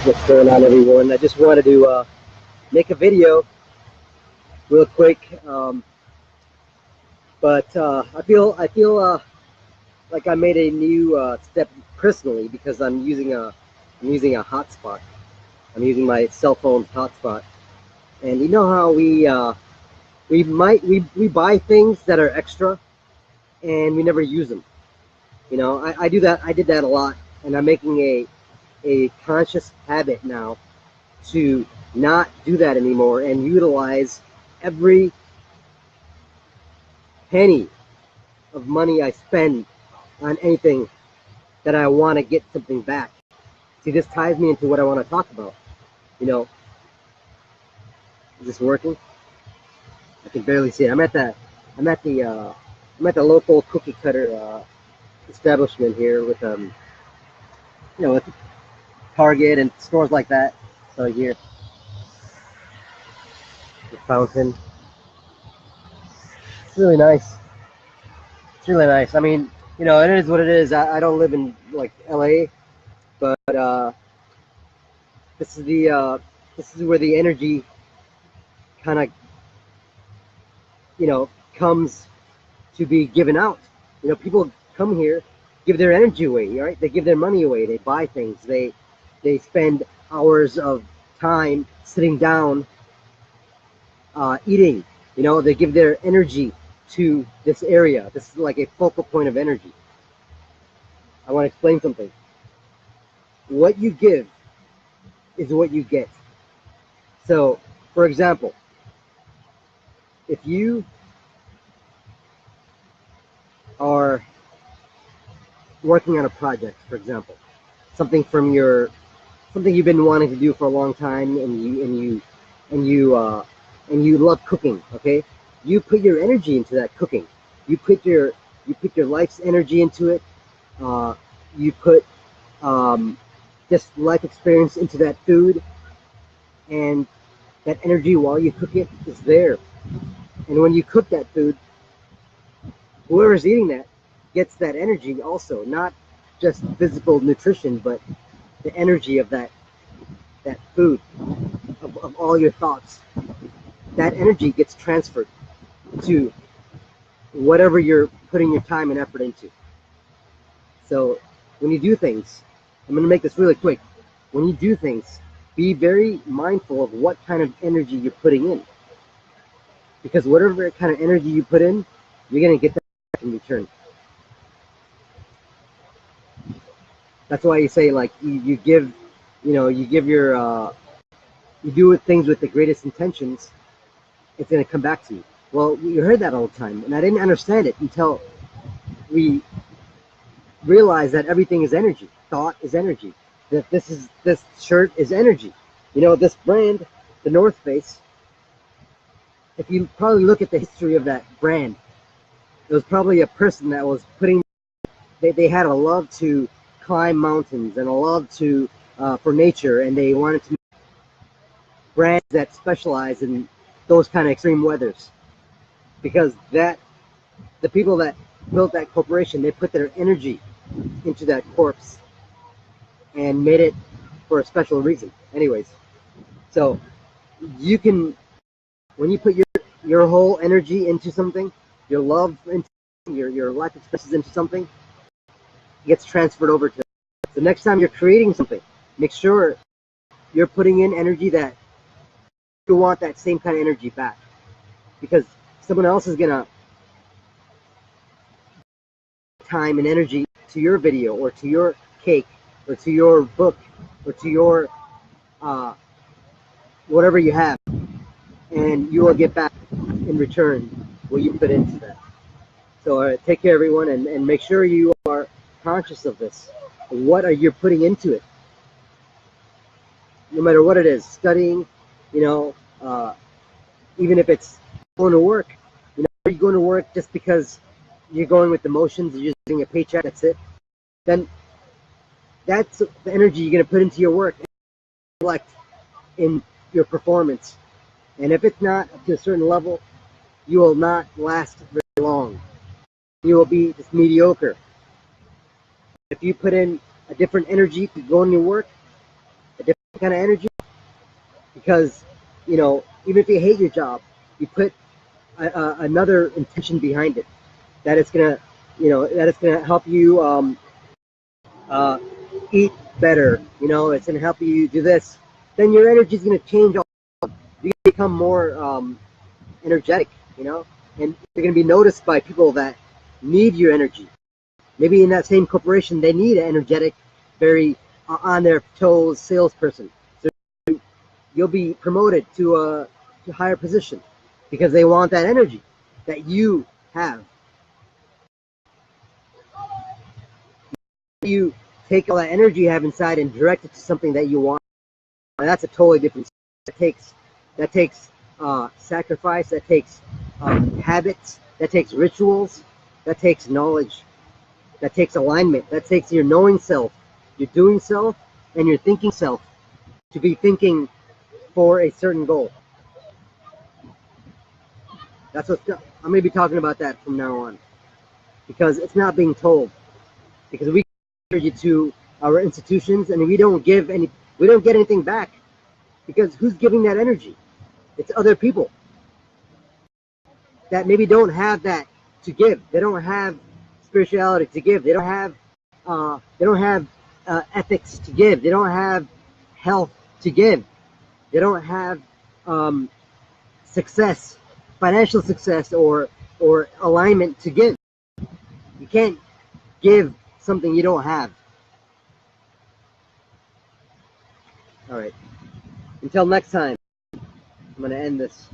What's going on, everyone? I just wanted to make a video real quick, but I feel like I made a new step personally because I'm using a hotspot. I'm using my cell phone's hotspot, and you know how we buy things that are extra and we never use them. I do that. I did that a lot, and I'm making a conscious habit now to not do that anymore and utilize every penny of money I spend on anything that I want to get something back. See, this ties me into what I want to talk about. You know, is this working? I can barely see it. I'm at the local cookie cutter establishment here with Target and stores like that. So here, the fountain. It's really nice. It's really nice. I mean, it is what it is. I don't live in like LA, but this is where the energy kind of comes to be given out. People come here, give their energy away, right? They give their money away. They buy things. They spend hours of time sitting down, eating. They give their energy to this area. This is like a focal point of energy. I want to explain something. What you give is what you get. So, for example, if you are working on a project, for example, something you've been wanting to do for a long time, and you love cooking, okay? You put your energy into that cooking. You put your life's energy into it. You put just life experience into that food, and that energy while you cook it is there. And when you cook that food, whoever's eating that gets that energy also, not just physical nutrition, but the energy of that food, of all your thoughts. That energy gets transferred to whatever you're putting your time and effort into. So when you do things, I'm going to make this really quick. When you do things, be very mindful of what kind of energy you're putting in. Because whatever kind of energy you put in, you're going to get that back in return. That's why you say, like, you give, you give your, you do things with the greatest intentions, it's going to come back to you. Well, you heard that all the time, and I didn't understand it until we realized that everything is energy. Thought is energy. That this shirt is energy. This brand, the North Face, if you probably look at the history of that brand, it was probably a person that was they had a love to climb mountains and a love to for nature, and they wanted to make brands that specialize in those kind of extreme weathers, because the people that built that corporation, they put their energy into that corpse and made it for a special reason. Anyways, so you can, when you put your whole energy into something, your love into your life experiences into something, it gets transferred over to. So next time you're creating something, make sure you're putting in energy that you want that same kind of energy back, because someone else is gonna time and energy to your video or to your cake or to your book or to your whatever you have, and you will get back in return what you put into that. So take care, everyone, and make sure you are conscious of this. What are you putting into it? No matter what it is, studying, even if it's going to work. Are you going to work just because you're going with the motions, you're just getting a paycheck, that's it? Then that's the energy you're going to put into your work and reflect in your performance. And if it's not up to a certain level, you will not last very long. You will be just mediocre. If you put in a different energy to go in your work, a different kind of energy, because even if you hate your job, you put another intention behind it, that it's gonna help you eat better. It's gonna help you do this. Then your energy is gonna change. You become more energetic, and you're gonna be noticed by people that need your energy. Maybe in that same corporation, they need an energetic, very on their toes salesperson. So you'll be promoted to a higher position because they want that energy that you have. You take all that energy you have inside and direct it to something that you want. And that's a totally different. That takes sacrifice. That takes habits. That takes rituals. That takes knowledge. That takes alignment. That takes your knowing self, your doing self, and your thinking self to be thinking for a certain goal. That's what I'm going to be talking about that from now on, because it's not being told. Because we give you to our institutions and we don't get anything back, because who's giving that energy? It's other people that maybe don't have that to give. They don't have spirituality to give. They don't have ethics to give. They don't have health to give. They don't have success, financial success, or alignment to give. You can't give something you don't have. All right. Until next time, I'm going to end this.